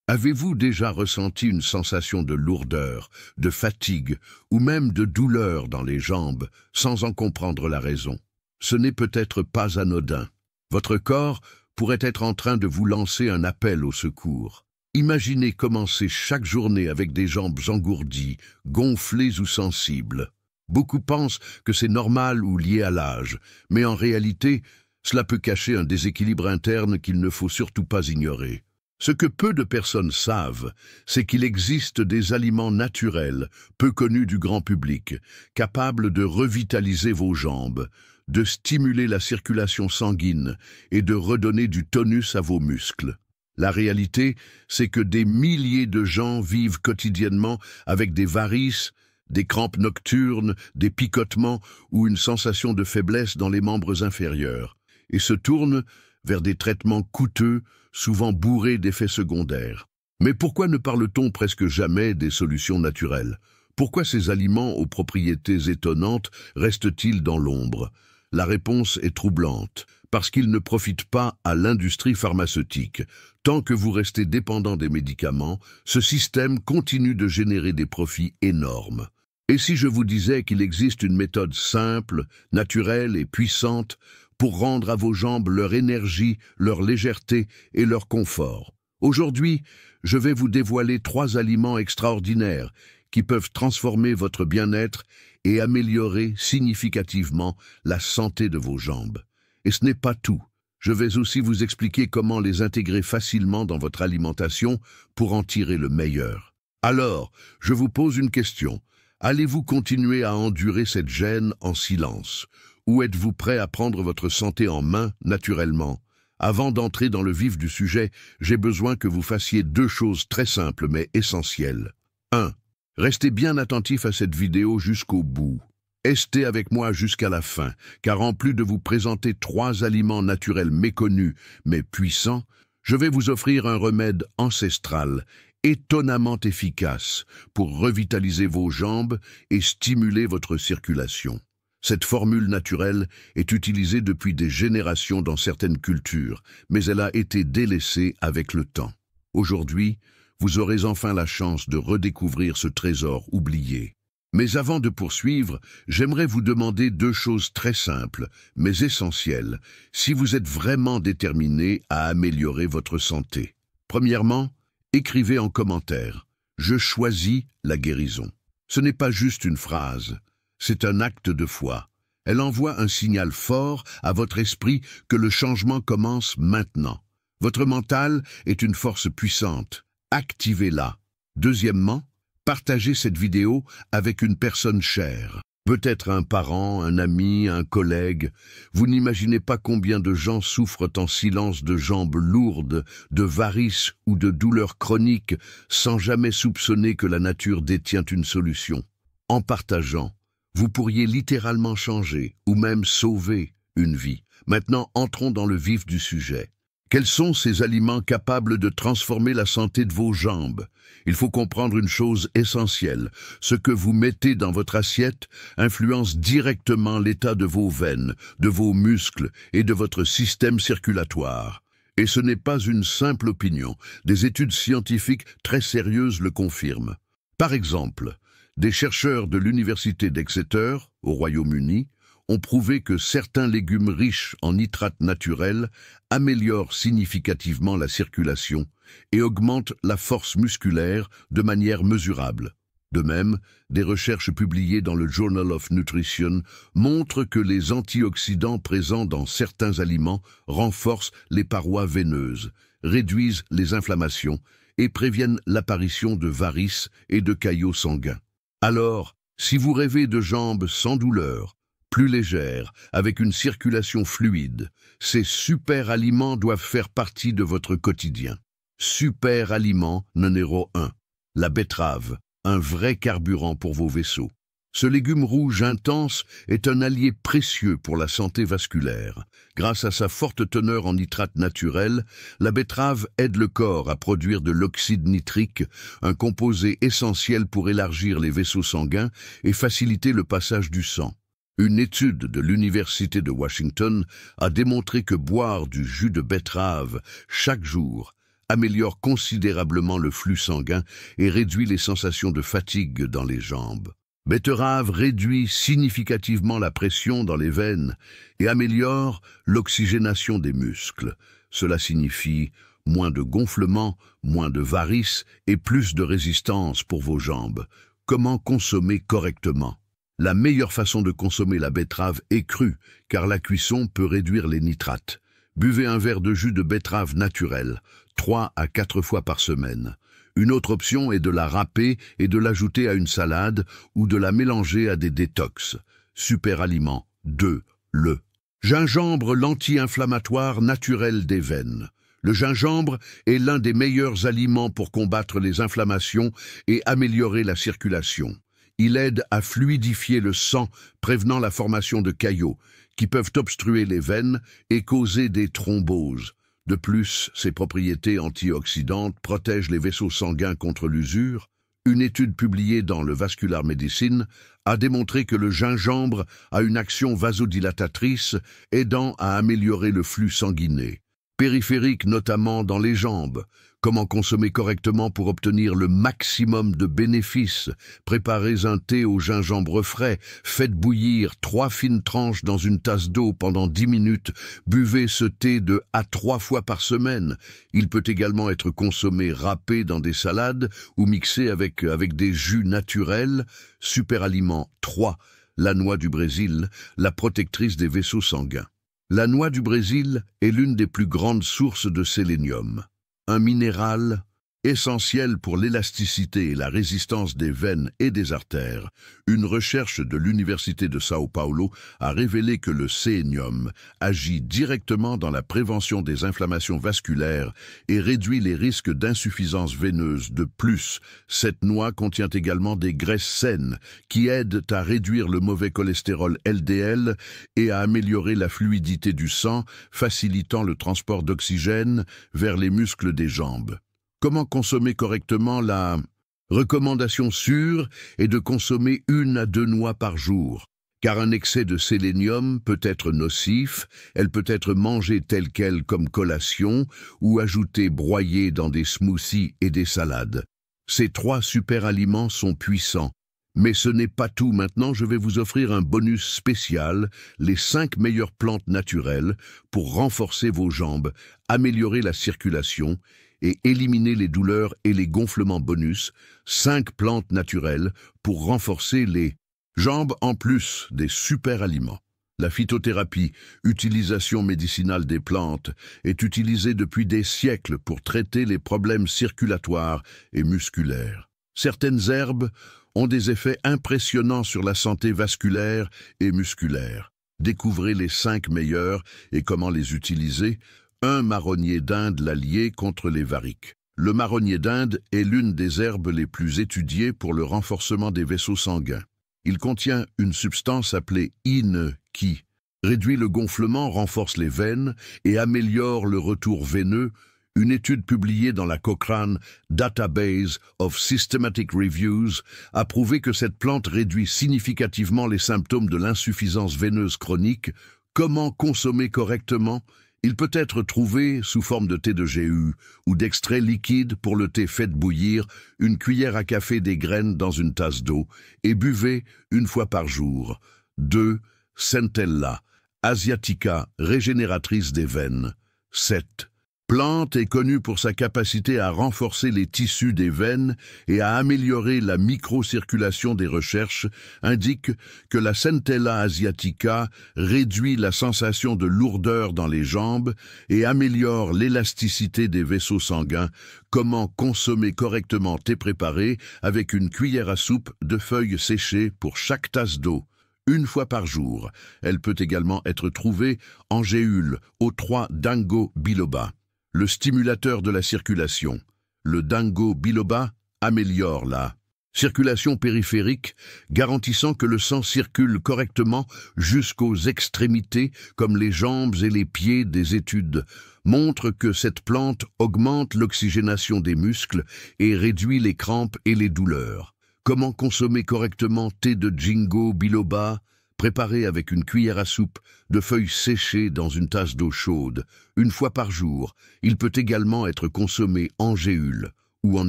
Avez-vous déjà ressenti une sensation de lourdeur, de fatigue ou même de douleur dans les jambes sans en comprendre la raison? Ce n'est peut-être pas anodin. Votre corps pourrait être en train de vous lancer un appel au secours. Imaginez commencer chaque journée avec des jambes engourdies, gonflées ou sensibles. Beaucoup pensent que c'est normal ou lié à l'âge, mais en réalité, cela peut cacher un déséquilibre interne qu'il ne faut surtout pas ignorer. Ce que peu de personnes savent, c'est qu'il existe des aliments naturels, peu connus du grand public, capables de revitaliser vos jambes, de stimuler la circulation sanguine et de redonner du tonus à vos muscles. La réalité, c'est que des milliers de gens vivent quotidiennement avec des varices, des crampes nocturnes, des picotements ou une sensation de faiblesse dans les membres inférieurs, et se tournent vers des traitements coûteux, souvent bourrés d'effets secondaires. Mais pourquoi ne parle-t-on presque jamais des solutions naturelles? Pourquoi ces aliments aux propriétés étonnantes restent-ils dans l'ombre? La réponse est troublante, parce qu'ils ne profitent pas à l'industrie pharmaceutique. Tant que vous restez dépendant des médicaments, ce système continue de générer des profits énormes. Et si je vous disais qu'il existe une méthode simple, naturelle et puissante pour rendre à vos jambes leur énergie, leur légèreté et leur confort? Aujourd'hui, je vais vous dévoiler 3 aliments extraordinaires qui peuvent transformer votre bien-être et améliorer significativement la santé de vos jambes. Et ce n'est pas tout. Je vais aussi vous expliquer comment les intégrer facilement dans votre alimentation pour en tirer le meilleur. Alors, je vous pose une question. Allez-vous continuer à endurer cette gêne en silence? Ou êtes-vous prêt à prendre votre santé en main naturellement? Avant d'entrer dans le vif du sujet, j'ai besoin que vous fassiez 2 choses très simples mais essentielles. 1. Restez bien attentif à cette vidéo jusqu'au bout. Restez avec moi jusqu'à la fin, car en plus de vous présenter 3 aliments naturels méconnus mais puissants, je vais vous offrir un remède ancestral, étonnamment efficace, pour revitaliser vos jambes et stimuler votre circulation. Cette formule naturelle est utilisée depuis des générations dans certaines cultures, mais elle a été délaissée avec le temps. Aujourd'hui, vous aurez enfin la chance de redécouvrir ce trésor oublié. Mais avant de poursuivre, j'aimerais vous demander 2 choses très simples, mais essentielles, si vous êtes vraiment déterminé à améliorer votre santé. Premièrement, écrivez en commentaire « Je choisis la guérison ». Ce n'est pas juste une phrase, c'est un acte de foi. Elle envoie un signal fort à votre esprit que le changement commence maintenant. Votre mental est une force puissante. Activez-la. Deuxièmement, partagez cette vidéo avec une personne chère. Peut-être un parent, un ami, un collègue. Vous n'imaginez pas combien de gens souffrent en silence de jambes lourdes, de varices ou de douleurs chroniques sans jamais soupçonner que la nature détient une solution. En partageant, vous pourriez littéralement changer ou même sauver une vie. Maintenant, entrons dans le vif du sujet. Quels sont ces aliments capables de transformer la santé de vos jambes? Il faut comprendre une chose essentielle. Ce que vous mettez dans votre assiette influence directement l'état de vos veines, de vos muscles et de votre système circulatoire. Et ce n'est pas une simple opinion. Des études scientifiques très sérieuses le confirment. Par exemple, des chercheurs de l'université d'Exeter, au Royaume-Uni, ont prouvé que certains légumes riches en nitrates naturels améliorent significativement la circulation et augmentent la force musculaire de manière mesurable. De même, des recherches publiées dans le Journal of Nutrition montrent que les antioxydants présents dans certains aliments renforcent les parois veineuses, réduisent les inflammations et préviennent l'apparition de varices et de caillots sanguins. Alors, si vous rêvez de jambes sans douleur, plus légères, avec une circulation fluide, ces super aliments doivent faire partie de votre quotidien. Super aliment numéro 1. La betterave, un vrai carburant pour vos vaisseaux. Ce légume rouge intense est un allié précieux pour la santé vasculaire. Grâce à sa forte teneur en nitrates naturels, la betterave aide le corps à produire de l'oxyde nitrique, un composé essentiel pour élargir les vaisseaux sanguins et faciliter le passage du sang. Une étude de l'Université de Washington a démontré que boire du jus de betterave chaque jour améliore considérablement le flux sanguin et réduit les sensations de fatigue dans les jambes. Betterave réduit significativement la pression dans les veines et améliore l'oxygénation des muscles. Cela signifie moins de gonflement, moins de varices et plus de résistance pour vos jambes. Comment consommer correctement? La meilleure façon de consommer la betterave est crue, car la cuisson peut réduire les nitrates. Buvez un verre de jus de betterave naturel, 3 à 4 fois par semaine. Une autre option est de la râper et de l'ajouter à une salade ou de la mélanger à des détox. Super aliment 2. Le gingembre, l'anti-inflammatoire naturel des veines. Le gingembre est l'un des meilleurs aliments pour combattre les inflammations et améliorer la circulation. Il aide à fluidifier le sang, prévenant la formation de caillots, qui peuvent obstruer les veines et causer des thromboses. De plus, ses propriétés antioxydantes protègent les vaisseaux sanguins contre l'usure. Une étude publiée dans le Vascular Medicine a démontré que le gingembre a une action vasodilatatrice aidant à améliorer le flux sanguiné. Périphérique notamment dans les jambes. Comment consommer correctement pour obtenir le maximum de bénéfices? Préparez un thé au gingembre frais, faites bouillir 3 fines tranches dans une tasse d'eau pendant 10 minutes, buvez ce thé 2 à 3 fois par semaine. Il peut également être consommé râpé dans des salades ou mixé avec des jus naturels. Super aliment 3. La noix du Brésil, la protectrice des vaisseaux sanguins. La noix du Brésil est l'une des plus grandes sources de sélénium, un minéral essentiel pour l'élasticité et la résistance des veines et des artères. Une recherche de l'Université de São Paulo a révélé que le sélénium agit directement dans la prévention des inflammations vasculaires et réduit les risques d'insuffisance veineuse. De plus, cette noix contient également des graisses saines qui aident à réduire le mauvais cholestérol LDL et à améliorer la fluidité du sang, facilitant le transport d'oxygène vers les muscles des jambes. Comment consommer correctement? La recommandation sûre est de consommer 1 à 2 noix par jour, car un excès de sélénium peut être nocif. Elle peut être mangée telle quelle comme collation ou ajoutée broyée dans des smoothies et des salades. Ces 3 super aliments sont puissants. Mais ce n'est pas tout. Maintenant, je vais vous offrir un bonus spécial, les 5 meilleures plantes naturelles pour renforcer vos jambes, améliorer la circulation et éliminer les douleurs et les gonflements. Bonus, 5 plantes naturelles pour renforcer les jambes en plus des super aliments. La phytothérapie, utilisation médicinale des plantes, est utilisée depuis des siècles pour traiter les problèmes circulatoires et musculaires. Certaines herbes ont des effets impressionnants sur la santé vasculaire et musculaire. Découvrez les 5 meilleures et comment les utiliser. 1. Marronnier d'Inde, l'allié contre les varices. Le marronnier d'Inde est l'une des herbes les plus étudiées pour le renforcement des vaisseaux sanguins. Il contient une substance appelée INE qui réduit le gonflement, renforce les veines et améliore le retour veineux. Une étude publiée dans la Cochrane Database of Systematic Reviews a prouvé que cette plante réduit significativement les symptômes de l'insuffisance veineuse chronique. Comment consommer correctement? Il peut être trouvé sous forme de thé de GU ou d'extrait liquide. Pour le thé, faites bouillir une cuillère à café des graines dans une tasse d'eau et buvez 1 fois par jour. 2. Centella asiatica, régénératrice des veines. 7. Plante est connue pour sa capacité à renforcer les tissus des veines et à améliorer la microcirculation. Des recherches indiquent que la Centella asiatica réduit la sensation de lourdeur dans les jambes et améliore l'élasticité des vaisseaux sanguins. Comment consommer correctement? Thé préparé avec une cuillère à soupe de feuilles séchées pour chaque tasse d'eau. 1 fois par jour. Elle peut également être trouvée en géhule au 3 Dango biloba. Le stimulateur de la circulation. Le Dango biloba améliore la circulation périphérique, garantissant que le sang circule correctement jusqu'aux extrémités, comme les jambes et les pieds. Des études montrent que cette plante augmente l'oxygénation des muscles et réduit les crampes et les douleurs. Comment consommer correctement? Thé de Ginkgo biloba. Préparé avec une cuillère à soupe de feuilles séchées dans une tasse d'eau chaude, une fois par jour. Il peut également être consommé en géhule ou en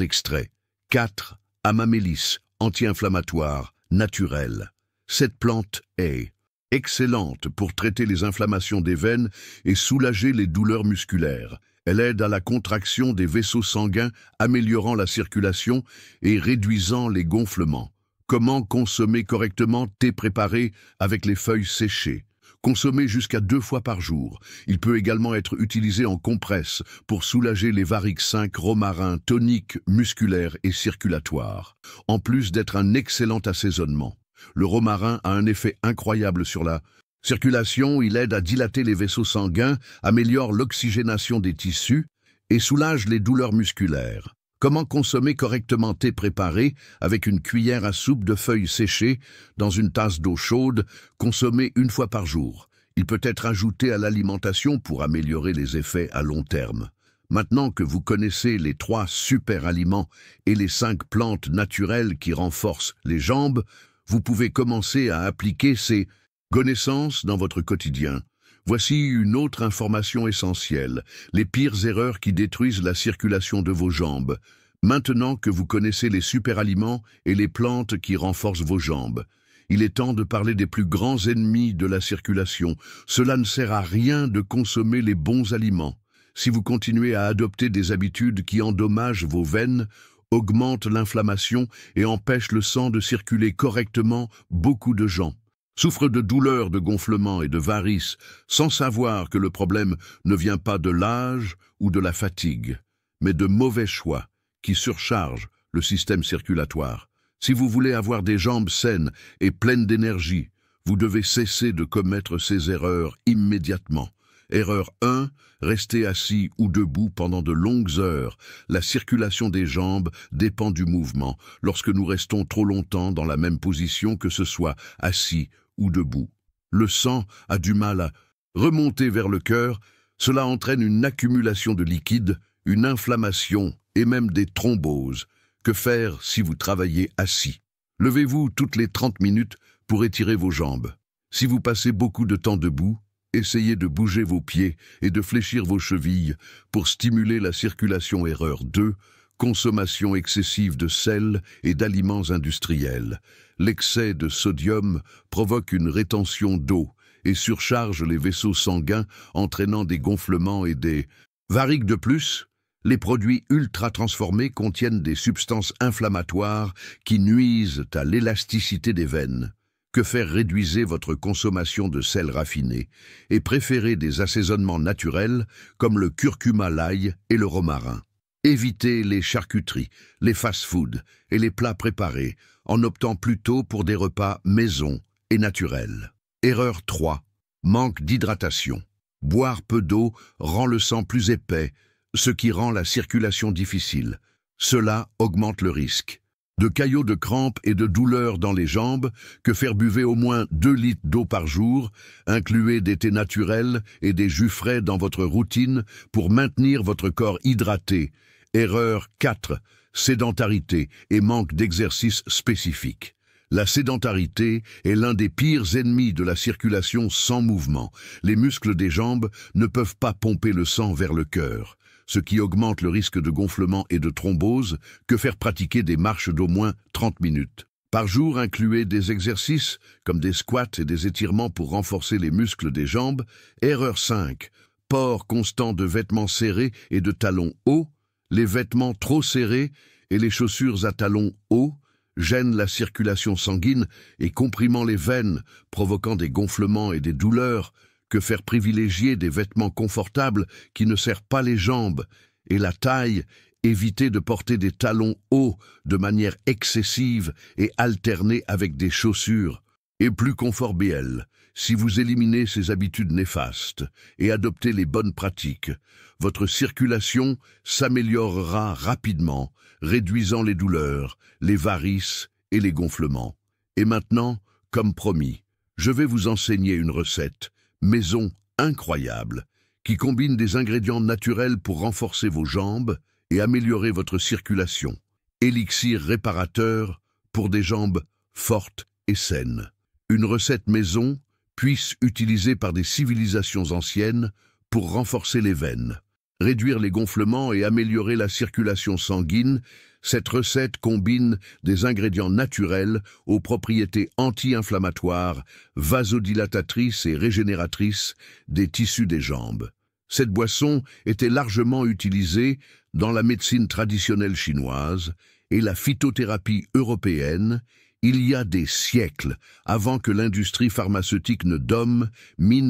extrait. 4. Amamélis, anti-inflammatoire, naturel. Cette plante est excellente pour traiter les inflammations des veines et soulager les douleurs musculaires. Elle aide à la contraction des vaisseaux sanguins, améliorant la circulation et réduisant les gonflements. Comment consommer correctement thé préparé avec les feuilles séchées? Consommé jusqu'à 2 fois par jour. Il peut également être utilisé en compresse pour soulager les varices 5 romarin tonique, musculaire et circulatoire. En plus d'être un excellent assaisonnement, le romarin a un effet incroyable sur la circulation. Il aide à dilater les vaisseaux sanguins, améliore l'oxygénation des tissus et soulage les douleurs musculaires. Comment consommer correctement thé préparé avec une cuillère à soupe de feuilles séchées dans une tasse d'eau chaude, consommé 1 fois par jour. Il peut être ajouté à l'alimentation pour améliorer les effets à long terme. Maintenant que vous connaissez les 3 super aliments et les 5 plantes naturelles qui renforcent les jambes, vous pouvez commencer à appliquer ces connaissances dans votre quotidien. Voici une autre information essentielle, les pires erreurs qui détruisent la circulation de vos jambes. Maintenant que vous connaissez les super-aliments et les plantes qui renforcent vos jambes, il est temps de parler des plus grands ennemis de la circulation. Cela ne sert à rien de consommer les bons aliments. Si vous continuez à adopter des habitudes qui endommagent vos veines, augmentent l'inflammation et empêchent le sang de circuler correctement, beaucoup de gens souffrent de douleurs, de gonflements et de varices, sans savoir que le problème ne vient pas de l'âge ou de la fatigue, mais de mauvais choix qui surchargent le système circulatoire. Si vous voulez avoir des jambes saines et pleines d'énergie, vous devez cesser de commettre ces erreurs immédiatement. Erreur 1, rester assis ou debout pendant de longues heures. La circulation des jambes dépend du mouvement. Lorsque nous restons trop longtemps dans la même position, que ce soit assis ou debout, le sang a du mal à remonter vers le cœur. Cela entraîne une accumulation de liquide, une inflammation et même des thromboses. Que faire si vous travaillez assis? Levez-vous toutes les 30 minutes pour étirer vos jambes. Si vous passez beaucoup de temps debout, essayez de bouger vos pieds et de fléchir vos chevilles pour stimuler la circulation. Erreur 2, consommation excessive de sel et d'aliments industriels. L'excès de sodium provoque une rétention d'eau et surcharge les vaisseaux sanguins, entraînant des gonflements et des varices. De plus, les produits ultra-transformés contiennent des substances inflammatoires qui nuisent à l'élasticité des veines. Que faire? Réduisez votre consommation de sel raffiné et préférez des assaisonnements naturels comme le curcuma, l'ail et le romarin. Évitez les charcuteries, les fast-foods et les plats préparés en optant plutôt pour des repas maison et naturels. Erreur 3. Manque d'hydratation. Boire peu d'eau rend le sang plus épais, ce qui rend la circulation difficile. Cela augmente le risque de caillots, de crampes et de douleurs dans les jambes. Que faire? Buvez au moins 2 litres d'eau par jour. Incluez des thés naturels et des jus frais dans votre routine pour maintenir votre corps hydraté. Erreur 4. Sédentarité et manque d'exercice spécifique. La sédentarité est l'un des pires ennemis de la circulation sans mouvement. Les muscles des jambes ne peuvent pas pomper le sang vers le cœur, ce qui augmente le risque de gonflement et de thrombose. Que faire? Pratiquer des marches d'au moins 30 minutes par jour. Incluez des exercices comme des squats et des étirements pour renforcer les muscles des jambes. Erreur 5. Port constant de vêtements serrés et de talons hauts. Les vêtements trop serrés et les chaussures à talons hauts gênent la circulation sanguine et comprimant les veines, provoquant des gonflements et des douleurs. Que faire? Privilégier des vêtements confortables qui ne serrent pas les jambes et la taille. Évitez de porter des talons hauts de manière excessive et alternez avec des chaussures et plus confortables. Si vous éliminez ces habitudes néfastes et adoptez les bonnes pratiques, votre circulation s'améliorera rapidement, réduisant les douleurs, les varices et les gonflements. Et maintenant, comme promis, je vais vous enseigner une recette maison incroyable qui combine des ingrédients naturels pour renforcer vos jambes et améliorer votre circulation. Élixir réparateur pour des jambes fortes et saines. Une recette maison, puisse utilisée par des civilisations anciennes pour renforcer les veines, réduire les gonflements et améliorer la circulation sanguine. Cette recette combine des ingrédients naturels aux propriétés anti-inflammatoires, vasodilatatrices et régénératrices des tissus des jambes. Cette boisson était largement utilisée dans la médecine traditionnelle chinoise et la phytothérapie européenne il y a des siècles avant que l'industrie pharmaceutique ne domine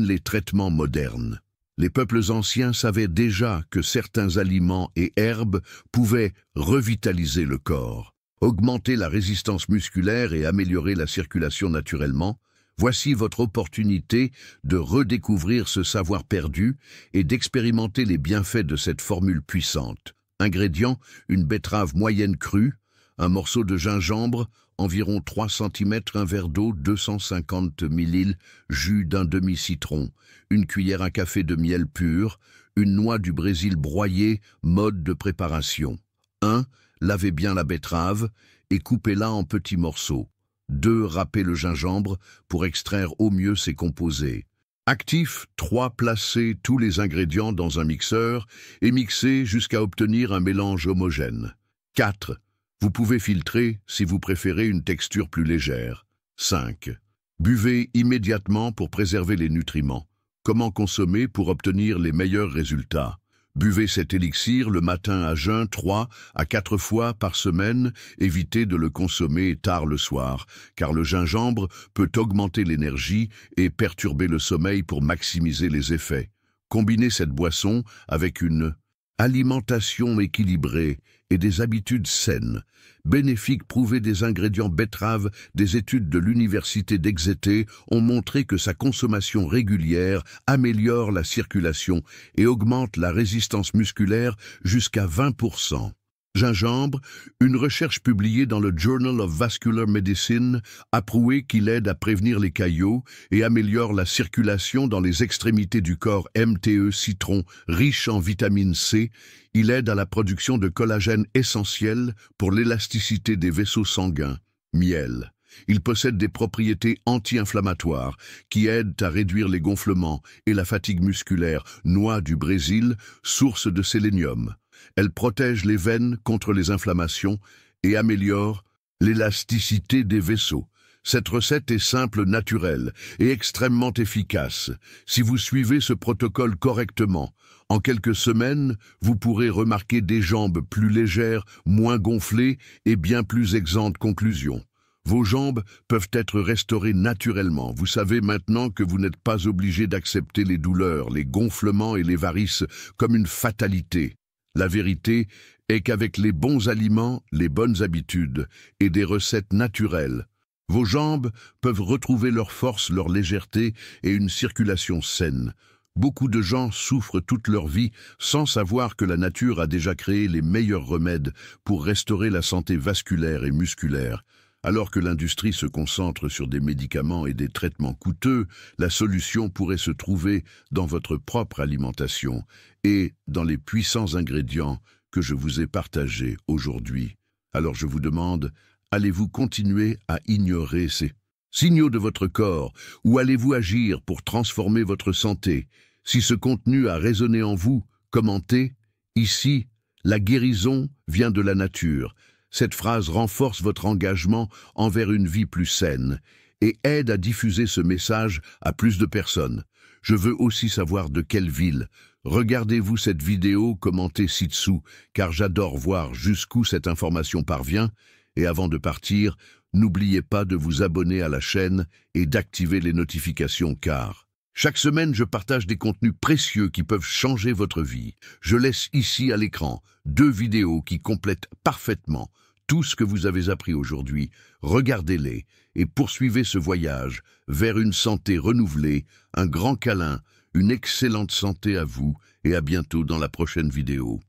les traitements modernes. Les peuples anciens savaient déjà que certains aliments et herbes pouvaient revitaliser le corps, augmenter la résistance musculaire et améliorer la circulation naturellement. Voici votre opportunité de redécouvrir ce savoir perdu et d'expérimenter les bienfaits de cette formule puissante. Ingrédients, une betterave moyenne crue, un morceau de gingembre, environ 3 cm, un verre d'eau, 250 ml, jus d'un demi-citron, une cuillère à café de miel pur, une noix du Brésil broyée, mode de préparation. 1. Lavez bien la betterave et coupez-la en petits morceaux. 2. Râpez le gingembre pour extraire au mieux ses composés. Actif 3. Placez tous les ingrédients dans un mixeur et mixez jusqu'à obtenir un mélange homogène. 4. Vous pouvez filtrer si vous préférez une texture plus légère. 5. Buvez immédiatement pour préserver les nutriments. Comment consommer pour obtenir les meilleurs résultats? Buvez cet élixir le matin à jeun 3 à 4 fois par semaine. Évitez de le consommer tard le soir, car le gingembre peut augmenter l'énergie et perturber le sommeil pour maximiser les effets. Combinez cette boisson avec une alimentation équilibrée et des habitudes saines, bénéfiques prouvées des ingrédients betterave. Des études de l'université d'Exeter ont montré que sa consommation régulière améliore la circulation et augmente la résistance musculaire jusqu'à 20%. Gingembre, une recherche publiée dans le Journal of Vascular Medicine a prouvé qu'il aide à prévenir les caillots et améliore la circulation dans les extrémités du corps. MTE citron, riche en vitamine C, il aide à la production de collagène essentiel pour l'élasticité des vaisseaux sanguins. Miel. Il possède des propriétés anti-inflammatoires qui aident à réduire les gonflements et la fatigue musculaire. Noix du Brésil, source de sélénium. Elle protège les veines contre les inflammations et améliore l'élasticité des vaisseaux. Cette recette est simple, naturelle et extrêmement efficace. Si vous suivez ce protocole correctement, en quelques semaines, vous pourrez remarquer des jambes plus légères, moins gonflées et bien plus exemptes. Conclusion. Vos jambes peuvent être restaurées naturellement. Vous savez maintenant que vous n'êtes pas obligé d'accepter les douleurs, les gonflements et les varices comme une fatalité. La vérité est qu'avec les bons aliments, les bonnes habitudes et des recettes naturelles, vos jambes peuvent retrouver leur force, leur légèreté et une circulation saine. Beaucoup de gens souffrent toute leur vie sans savoir que la nature a déjà créé les meilleurs remèdes pour restaurer la santé vasculaire et musculaire. Alors que l'industrie se concentre sur des médicaments et des traitements coûteux, la solution pourrait se trouver dans votre propre alimentation et dans les puissants ingrédients que je vous ai partagés aujourd'hui. Alors je vous demande, allez-vous continuer à ignorer ces signaux de votre corps ou allez-vous agir pour transformer votre santé? Si ce contenu a résonné en vous, commentez. Ici, la guérison vient de la nature. Cette phrase renforce votre engagement envers une vie plus saine et aide à diffuser ce message à plus de personnes. Je veux aussi savoir de quelle ville. Regardez-vous cette vidéo, commentez ci-dessous, car j'adore voir jusqu'où cette information parvient. Et avant de partir, n'oubliez pas de vous abonner à la chaîne et d'activer les notifications car chaque semaine, je partage des contenus précieux qui peuvent changer votre vie. Je laisse ici à l'écran 2 vidéos qui complètent parfaitement tout ce que vous avez appris aujourd'hui. Regardez-les et poursuivez ce voyage vers une santé renouvelée. Un grand câlin, une excellente santé à vous et à bientôt dans la prochaine vidéo.